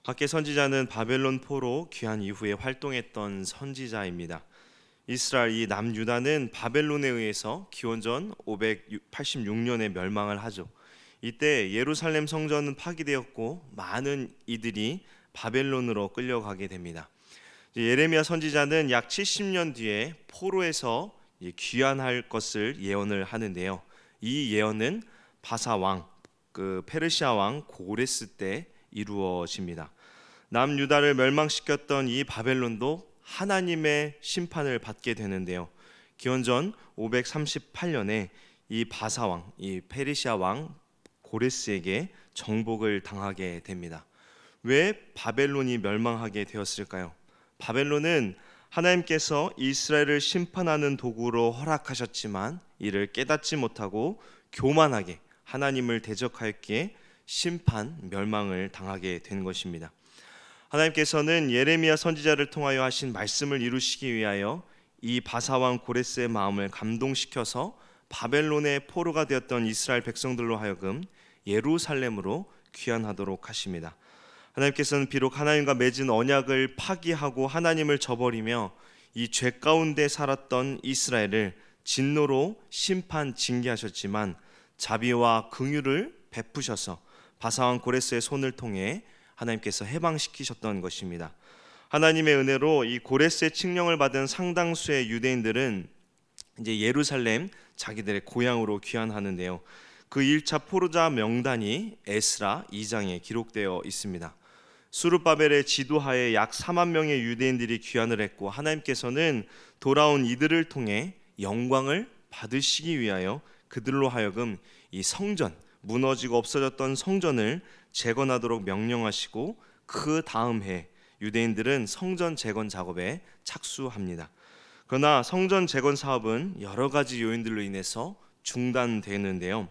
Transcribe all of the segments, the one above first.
학계 선지자는 바벨론 포로 귀환 이후에 활동했던 선지자입니다. 이스라엘 이 남유다는 바벨론에 의해서 기원전 586년에 멸망을 하죠. 이때 예루살렘 성전은 파기되었고 많은 이들이 바벨론으로 끌려가게 됩니다. 예레미야 선지자는 약 70년 뒤에 포로에서 귀환할 것을 예언을 하는데요. 이 예언은 바사 왕, 페르시아 왕 고레스 때 이루어집니다. 남유다를 멸망시켰던 이 바벨론도 하나님의 심판을 받게 되는데요. 기원전 538년에 이 바사 왕, 이 페르시아 왕 고레스에게 정복을 당하게 됩니다. 왜 바벨론이 멸망하게 되었을까요? 바벨론은 하나님께서 이스라엘을 심판하는 도구로 허락하셨지만 이를 깨닫지 못하고 교만하게 하나님을 대적하였기에 심판, 멸망을 당하게 된 것입니다. 하나님께서는 예레미야 선지자를 통하여 하신 말씀을 이루시기 위하여 이 바사왕 고레스의 마음을 감동시켜서 바벨론의 포로가 되었던 이스라엘 백성들로 하여금 예루살렘으로 귀환하도록 하십니다. 하나님께서는 비록 하나님과 맺은 언약을 파기하고 하나님을 저버리며 이 죄 가운데 살았던 이스라엘을 진노로 심판 징계하셨지만 자비와 긍휼을 베푸셔서 바사왕 고레스의 손을 통해 하나님께서 해방시키셨던 것입니다. 하나님의 은혜로 이 고레스의 칙령을 받은 상당수의 유대인들은 이제 예루살렘 자기들의 고향으로 귀환하는데요. 그 1차 포로자 명단이 에스라 2장에 기록되어 있습니다. 수르바벨의 지도하에 약 4만 명의 유대인들이 귀환을 했고 하나님께서는 돌아온 이들을 통해 영광을 받으시기 위하여 그들로 하여금 이 성전, 무너지고 없어졌던 성전을 재건하도록 명령하시고 그 다음 해 유대인들은 성전 재건 작업에 착수합니다. 그러나 성전 재건 사업은 여러 가지 요인들로 인해서 중단되는데요.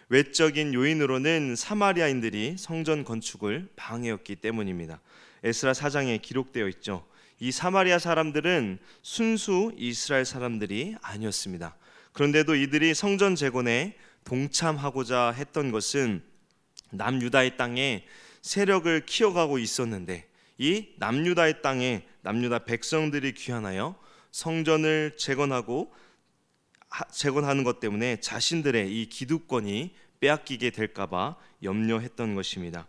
외적인 요인으로는 사마리아인들이 성전 건축을 방해했기 때문입니다. 에스라 4장에 기록되어 있죠. 이 사마리아 사람들은 순수 이스라엘 사람들이 아니었습니다. 그런데도 이들이 성전 재건에 동참하고자 했던 것은 남유다의 땅에 세력을 키워가고 있었는데 이 남유다의 땅에 남유다 백성들이 귀환하여 성전을 재건하는 것 때문에 자신들의 이 기득권이 빼앗기게 될까봐 염려했던 것입니다.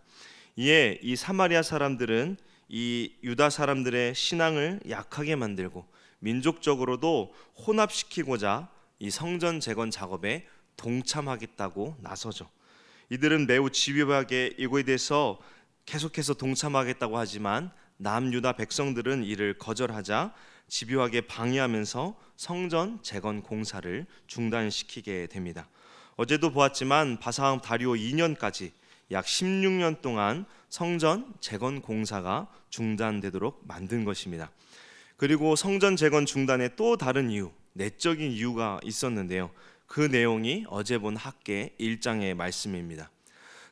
이에 이 사마리아 사람들은 이 유다 사람들의 신앙을 약하게 만들고 민족적으로도 혼합시키고자 이 성전 재건 작업에 동참하겠다고 나서죠. 이들은 매우 집요하게 이거에 대해서 계속해서 동참하겠다고 하지만 남유다 백성들은 이를 거절하자 집요하게 방해하면서 성전 재건 공사를 중단시키게 됩니다. 어제도 보았지만 바사왕 다리오 2년까지 약 16년 동안 성전 재건 공사가 중단되도록 만든 것입니다. 그리고 성전 재건 중단의 또 다른 이유, 내적인 이유가 있었는데요. 그 내용이 어제 본 학계 1장의 말씀입니다.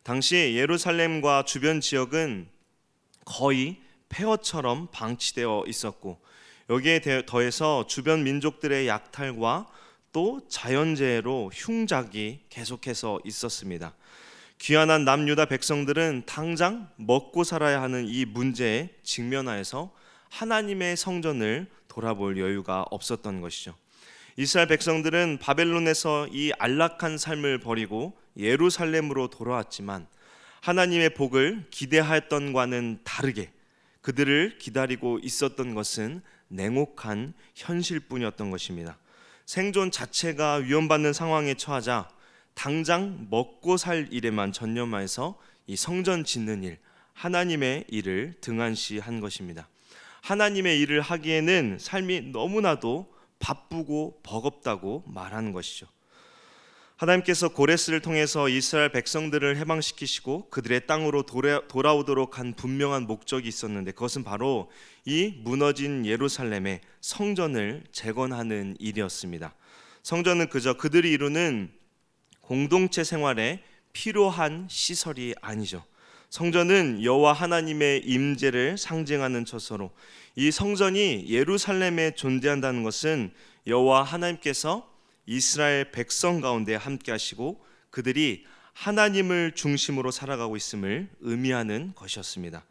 당시 예루살렘과 주변 지역은 거의 폐허처럼 방치되어 있었고 여기에 더해서 주변 민족들의 약탈과 또 자연재해로 흉작이 계속해서 있었습니다. 귀환한 남유다 백성들은 당장 먹고 살아야 하는 이 문제에 직면하여서 하나님의 성전을 돌아볼 여유가 없었던 것이죠. 이스라엘 백성들은 바벨론에서 이 안락한 삶을 버리고 예루살렘으로 돌아왔지만 하나님의 복을 기대하였던 과는 다르게 그들을 기다리고 있었던 것은 냉혹한 현실뿐이었던 것입니다. 생존 자체가 위험받는 상황에 처하자 당장 먹고 살 일에만 전념해서 이 성전 짓는 일, 하나님의 일을 등한시한 것입니다. 하나님의 일을 하기에는 삶이 너무나도 바쁘고 버겁다고 말하는 것이죠. 하나님께서 고레스를 통해서 이스라엘 백성들을 해방시키시고 그들의 땅으로 돌아오도록 한 분명한 목적이 있었는데 그것은 바로 이 무너진 예루살렘의 성전을 재건하는 일이었습니다. 성전은 그저 그들이 이루는 공동체 생활에 필요한 시설이 아니죠. 성전은 여호와 하나님의 임재를 상징하는 처소로 이 성전이 예루살렘에 존재한다는 것은 여호와 하나님께서 이스라엘 백성 가운데 함께 하시고 그들이 하나님을 중심으로 살아가고 있음을 의미하는 것이었습니다.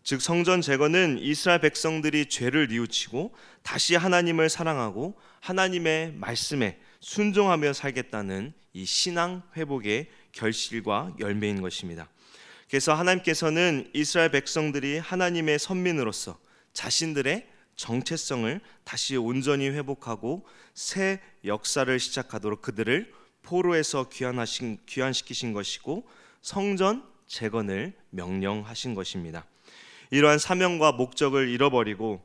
즉 성전 제거는 이스라엘 백성들이 죄를 뉘우치고 다시 하나님을 사랑하고 하나님의 말씀에 순종하며 살겠다는 이 신앙 회복의 결실과 열매인 것입니다. 그래서 하나님께서는 이스라엘 백성들이 하나님의 선민으로서 자신들의 정체성을 다시 온전히 회복하고 새 역사를 시작하도록 그들을 포로에서 귀환시키신 것이고 성전 재건을 명령하신 것입니다. 이러한 사명과 목적을 잃어버리고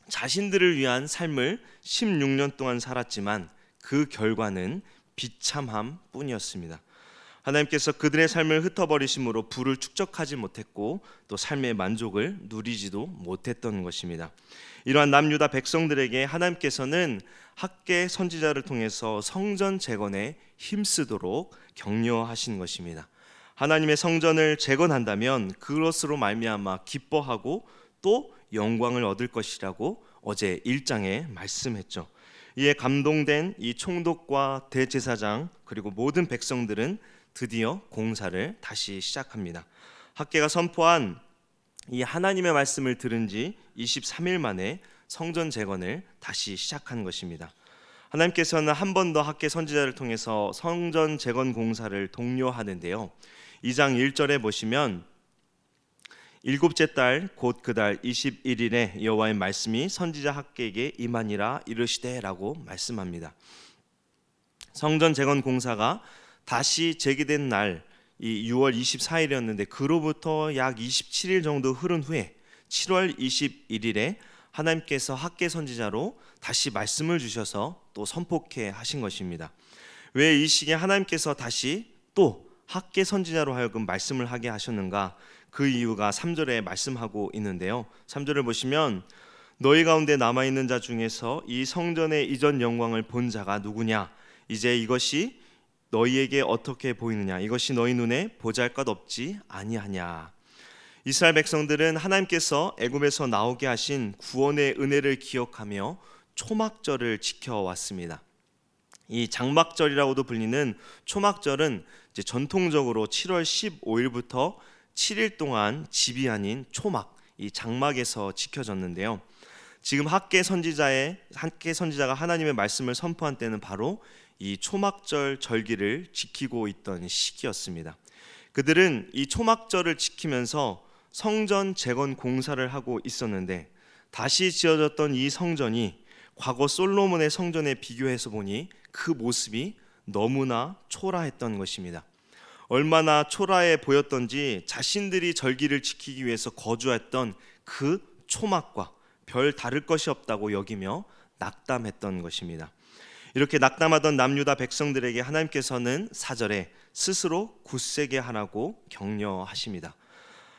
자신들을 위한 삶을 16년 동안 살았지만 그 결과는 비참함 뿐이었습니다. 하나님께서 그들의 삶을 흩어버리심으로 부를 축적하지 못했고 또 삶의 만족을 누리지도 못했던 것입니다. 이러한 남유다 백성들에게 하나님께서는 학개 선지자를 통해서 성전 재건에 힘쓰도록 격려하신 것입니다. 하나님의 성전을 재건한다면 그것으로 말미암아 기뻐하고 또 영광을 얻을 것이라고 어제 1장에 말씀했죠. 이에 감동된 이 총독과 대제사장 그리고 모든 백성들은 드디어 공사를 다시 시작합니다. 학개가 선포한 이 하나님의 말씀을 들은 지 23일 만에 성전 재건을 다시 시작한 것입니다. 하나님께서는 한 번 더 학개 선지자를 통해서 성전 재건 공사를 독려하는데요. 2장 1절에 보시면 일곱째 달 곧 그 달 21일에 여호와의 말씀이 선지자 학개에게 임하니라 이르시되라고 말씀합니다. 성전 재건 공사가 다시 재개된 날 이 6월 24일이었는데 그로부터 약 27일 정도 흐른 후에 7월 21일에 하나님께서 학개 선지자로 다시 말씀을 주셔서 또 선포케 하신 것입니다. 왜 이 시기에 하나님께서 다시 또 학개 선지자로 하여금 말씀을 하게 하셨는가? 그 이유가 3절에 말씀하고 있는데요. 3절을 보시면 너희 가운데 남아있는 자 중에서 이 성전의 이전 영광을 본 자가 누구냐? 이제 이것이 너희에게 어떻게 보이느냐? 이것이 너희 눈에 보잘것없지 아니하냐? 이스라엘 백성들은 하나님께서 애굽에서 나오게 하신 구원의 은혜를 기억하며 초막절을 지켜왔습니다. 이 장막절이라고도 불리는 초막절은 이제 전통적으로 7월 15일부터 7일 동안 집이 아닌 초막, 이 장막에서 지켜졌는데요. 지금 학개 선지자가 하나님의 말씀을 선포한 때는 바로 이 초막절 절기를 지키고 있던 시기였습니다. 그들은 이 초막절을 지키면서 성전 재건 공사를 하고 있었는데 다시 지어졌던 이 성전이 과거 솔로몬의 성전에 비교해서 보니 그 모습이 너무나 초라했던 것입니다. 얼마나 초라해 보였던지 자신들이 절기를 지키기 위해서 거주했던 그 초막과 별 다를 것이 없다고 여기며 낙담했던 것입니다. 이렇게 낙담하던 남유다 백성들에게 하나님께서는 4절에 스스로 굳세게 하라고 격려하십니다.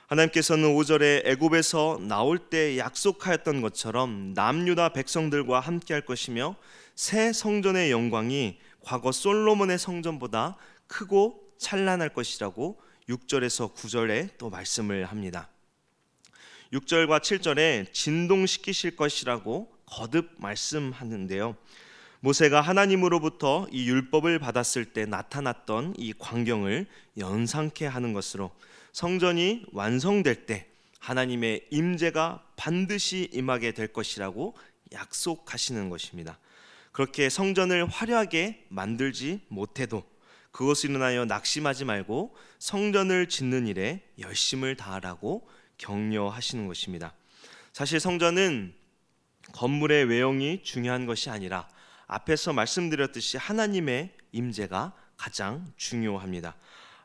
하나님께서는 5절에 애굽에서 나올 때 약속하였던 것처럼 남유다 백성들과 함께 할 것이며 새 성전의 영광이 과거 솔로몬의 성전보다 크고 찬란할 것이라고 6절에서 9절에 또 말씀을 합니다. 6절과 7절에 진동시키실 것이라고 거듭 말씀하는데요. 모세가 하나님으로부터 이 율법을 받았을 때 나타났던 이 광경을 연상케 하는 것으로 성전이 완성될 때 하나님의 임재가 반드시 임하게 될 것이라고 약속하시는 것입니다. 그렇게 성전을 화려하게 만들지 못해도 그것을 인하여 낙심하지 말고 성전을 짓는 일에 열심을 다하라고 격려하시는 것입니다. 사실 성전은 건물의 외형이 중요한 것이 아니라 앞에서 말씀드렸듯이 하나님의 임재가 가장 중요합니다.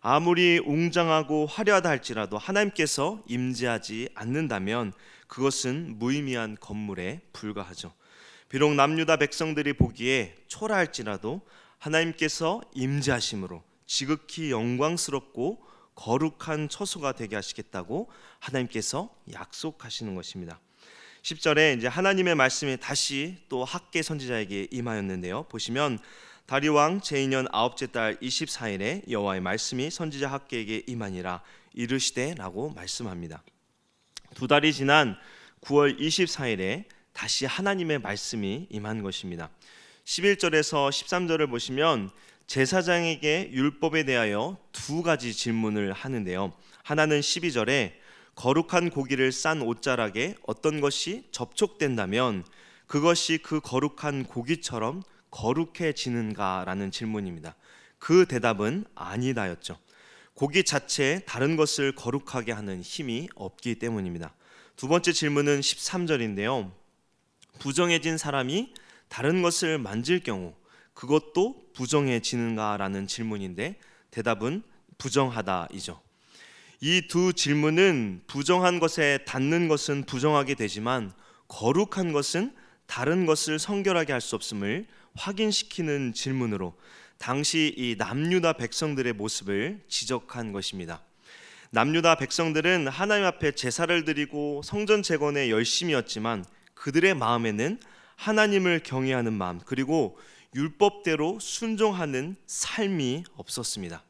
아무리 웅장하고 화려하다 할지라도 하나님께서 임재하지 않는다면 그것은 무의미한 건물에 불과하죠. 비록 남유다 백성들이 보기에 초라할지라도 하나님께서 임재하심으로 지극히 영광스럽고 거룩한 처소가 되게 하시겠다고 하나님께서 약속하시는 것입니다. 10절에 이제 하나님의 말씀이 다시 또 학개 선지자에게 임하였는데요. 보시면 다리왕 제2년 9째 달 24일에 여호와의 말씀이 선지자 학개에게 임하니라 이르시되라고 말씀합니다. 2달이 지난 9월 24일에 다시 하나님의 말씀이 임한 것입니다. 11절에서 13절을 보시면 제사장에게 율법에 대하여 두 가지 질문을 하는데요. 하나는 12절에 거룩한 고기를 싼 옷자락에 어떤 것이 접촉된다면 그것이 그 거룩한 고기처럼 거룩해지는가라는 질문입니다. 그 대답은 아니다였죠. 고기 자체에 다른 것을 거룩하게 하는 힘이 없기 때문입니다. 두 번째 질문은 13절인데요. 부정해진 사람이 다른 것을 만질 경우 그것도 부정해지는가라는 질문인데 대답은 부정하다이죠. 이 두 질문은 부정한 것에 닿는 것은 부정하게 되지만 거룩한 것은 다른 것을 성결하게 할 수 없음을 확인시키는 질문으로 당시 이 남유다 백성들의 모습을 지적한 것입니다. 남유다 백성들은 하나님 앞에 제사를 드리고 성전 재건에 열심이었지만 그들의 마음에는 하나님을 경외하는 마음 그리고 율법대로 순종하는 삶이 없었습니다.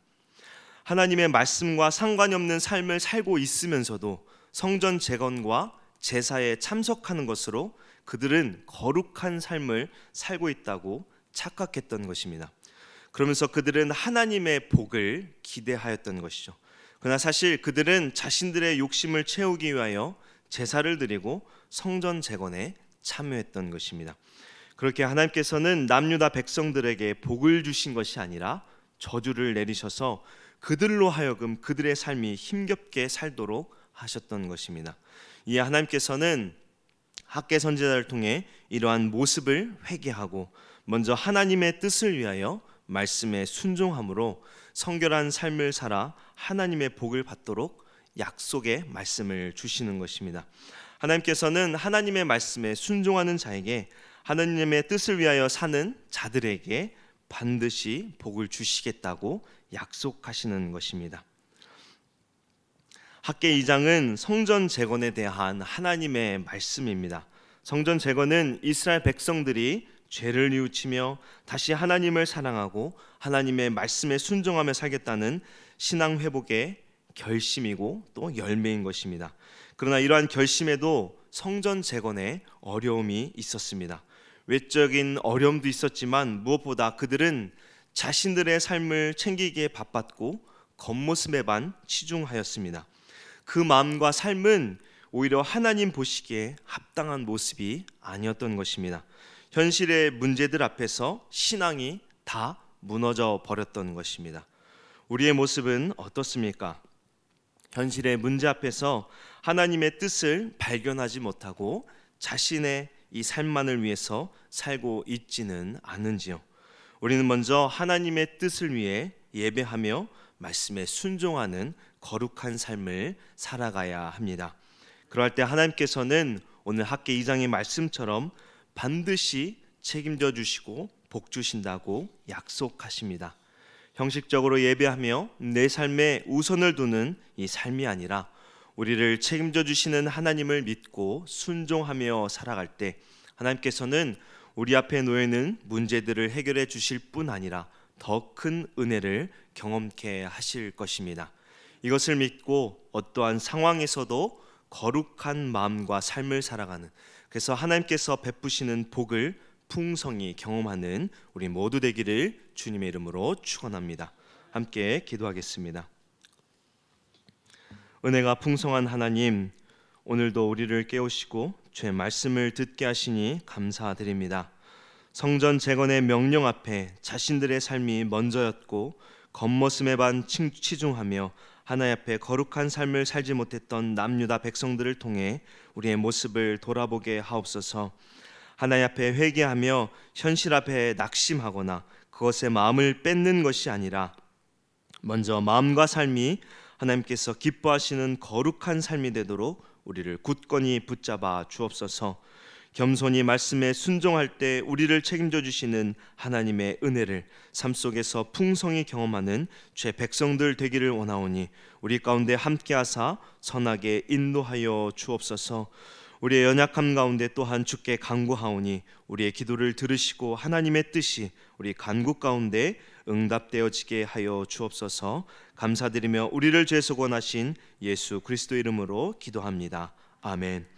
하나님의 말씀과 상관이 없는 삶을 살고 있으면서도 성전 재건과 제사에 참석하는 것으로 그들은 거룩한 삶을 살고 있다고 착각했던 것입니다. 그러면서 그들은 하나님의 복을 기대하였던 것이죠. 그러나 사실 그들은 자신들의 욕심을 채우기 위하여 제사를 드리고 성전 재건에 참여했던 것입니다. 그렇게 하나님께서는 남유다 백성들에게 복을 주신 것이 아니라 저주를 내리셔서 그들로 하여금 그들의 삶이 힘겹게 살도록 하셨던 것입니다. 이에 하나님께서는 학개 선지자를 통해 이러한 모습을 회개하고 먼저 하나님의 뜻을 위하여 말씀에 순종함으로 성결한 삶을 살아 하나님의 복을 받도록 약속의 말씀을 주시는 것입니다. 하나님께서는 하나님의 말씀에 순종하는 자에게 하나님의 뜻을 위하여 사는 자들에게 반드시 복을 주시겠다고 약속하시는 것입니다. 학개 2장은 성전 재건에 대한 하나님의 말씀입니다. 성전 재건은 이스라엘 백성들이 죄를 뉘우치며 다시 하나님을 사랑하고 하나님의 말씀에 순종하며 살겠다는 신앙 회복의 결심이고 또 열매인 것입니다. 그러나 이러한 결심에도 성전 재건에 어려움이 있었습니다. 외적인 어려움도 있었지만 무엇보다 그들은 자신들의 삶을 챙기기에 바빴고 겉모습에만 치중하였습니다. 그 마음과 삶은 오히려 하나님 보시기에 합당한 모습이 아니었던 것입니다. 현실의 문제들 앞에서 신앙이 다 무너져 버렸던 것입니다. 우리의 모습은 어떻습니까? 현실의 문제 앞에서 하나님의 뜻을 발견하지 못하고 자신의 이 삶만을 위해서 살고 있지는 않은지요? 우리는 먼저 하나님의 뜻을 위해 예배하며 말씀에 순종하는 거룩한 삶을 살아가야 합니다. 그럴 때 하나님께서는 오늘 학개 2장의 말씀처럼 반드시 책임져 주시고 복 주신다고 약속하십니다. 형식적으로 예배하며 내 삶에 우선을 두는 이 삶이 아니라 우리를 책임져 주시는 하나님을 믿고 순종하며 살아갈 때 하나님께서는 우리 앞에 놓여 있는 문제들을 해결해 주실 뿐 아니라 더 큰 은혜를 경험케 하실 것입니다. 이것을 믿고 어떠한 상황에서도 거룩한 마음과 삶을 살아가는, 그래서 하나님께서 베푸시는 복을 풍성히 경험하는 우리 모두 되기를 주님의 이름으로 축원합니다. 함께 기도하겠습니다. 은혜가 풍성한 하나님, 오늘도 우리를 깨우시고 주의 말씀을 듣게 하시니 감사드립니다. 성전 재건의 명령 앞에 자신들의 삶이 먼저였고 겉모습에만 치중하며 하나님 앞에 거룩한 삶을 살지 못했던 남유다 백성들을 통해 우리의 모습을 돌아보게 하옵소서. 하나님 앞에 회개하며 현실 앞에 낙심하거나 그것에 마음을 뺏는 것이 아니라 먼저 마음과 삶이 하나님께서 기뻐하시는 거룩한 삶이 되도록 우리를 굳건히 붙잡아 주옵소서. 겸손히 말씀에 순종할 때 우리를 책임져 주시는 하나님의 은혜를 삶 속에서 풍성히 경험하는 죄 백성들 되기를 원하오니 우리 가운데 함께하사 선하게 인도하여 주옵소서. 우리의 연약함 가운데 또한 주께 간구하오니 우리의 기도를 들으시고 하나님의 뜻이 우리 간구 가운데 응답되어지게 하여 주옵소서. 감사드리며 우리를 죄에서 구원하신 예수 그리스도 이름으로 기도합니다. 아멘.